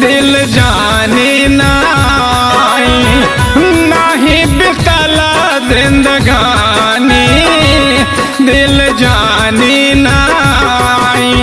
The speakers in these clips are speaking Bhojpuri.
दिल जानी नाई, नाही बितला जिंदगानी दिल जानी नाई।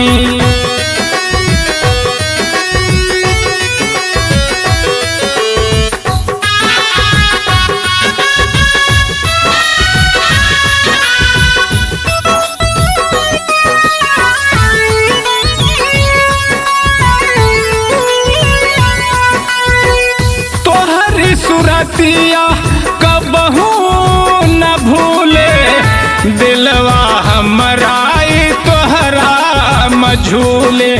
सुरतिया कबहू न भूले दिलवा हमरा तोहरा मझूले।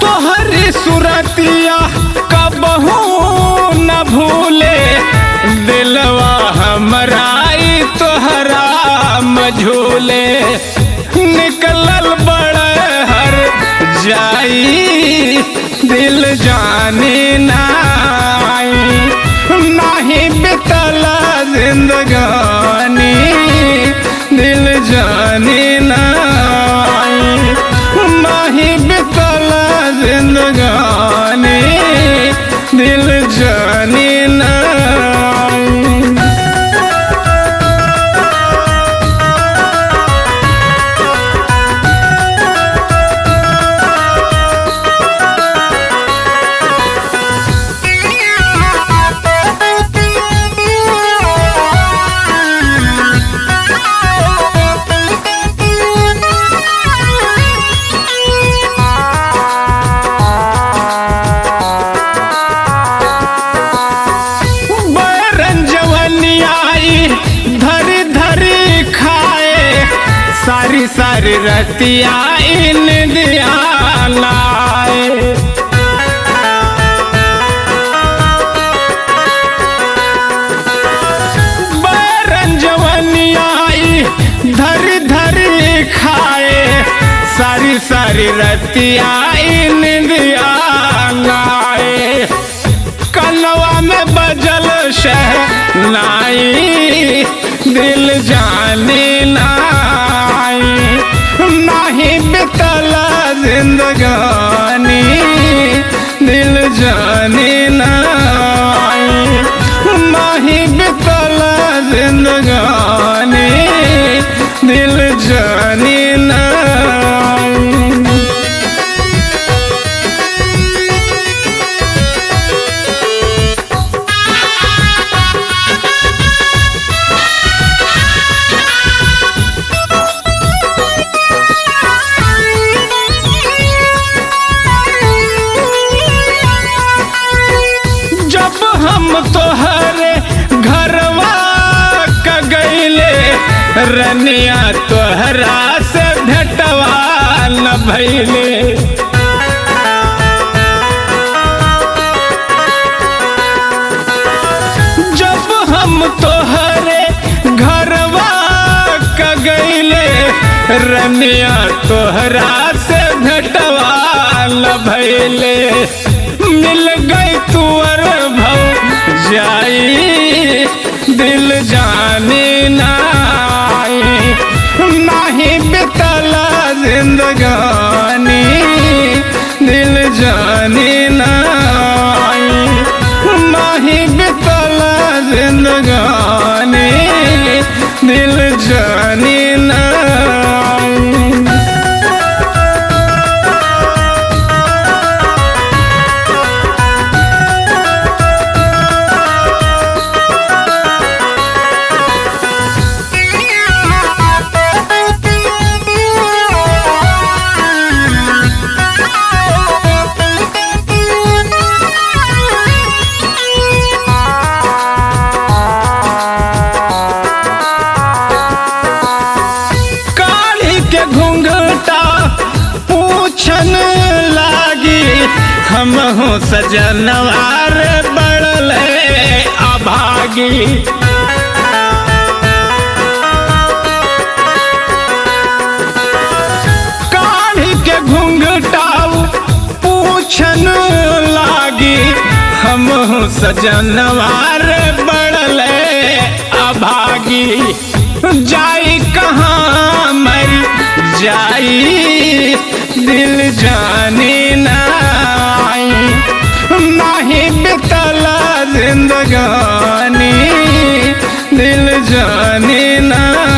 तोहरी सुरतिया कबहू न भूले दिलवा हमरा तोहरा मझूले। निकलल बड़ हर जाई दिल जाने नाई, नाही बितला जिंदगानी दिल जाने नाई, नाही बितला जिंदगानी दिल जाने नाई। सारी सारी रतिया इन दिया लाए। बैरन जवनियाई धरी धरी खाए, सारी सारी रतिया इन दिया लाए। कनवा में बजल शहनाई दिल जाने नाई, नाही बितला जिंदगानी दिल जाने नाई, नाही बितला जिंदगानी दिल जाने नाई। हम तोहरे घरवा क गईले रनिया तोहरा से भेटवा न भइले। जब हम तोहरे घरवा क गईले रनिया तोहरा से भेटवा न भइले। मिल गई तुअर जाई दिल जाने नाई, नाही बितला जिंदगानी दिल जाने नाई, नाही बितला जिंदगानी दिल जाने नाई। हम हो सजनवार बड़ल अभागी। काढ़ी के घुंघटाऊ पूछन लागी, हम हो सजनवार बड़ल अभागी। जाई कहाँ मरी दिल जानी नाई नाही बितला जिंदगानी दिल जानी नाई।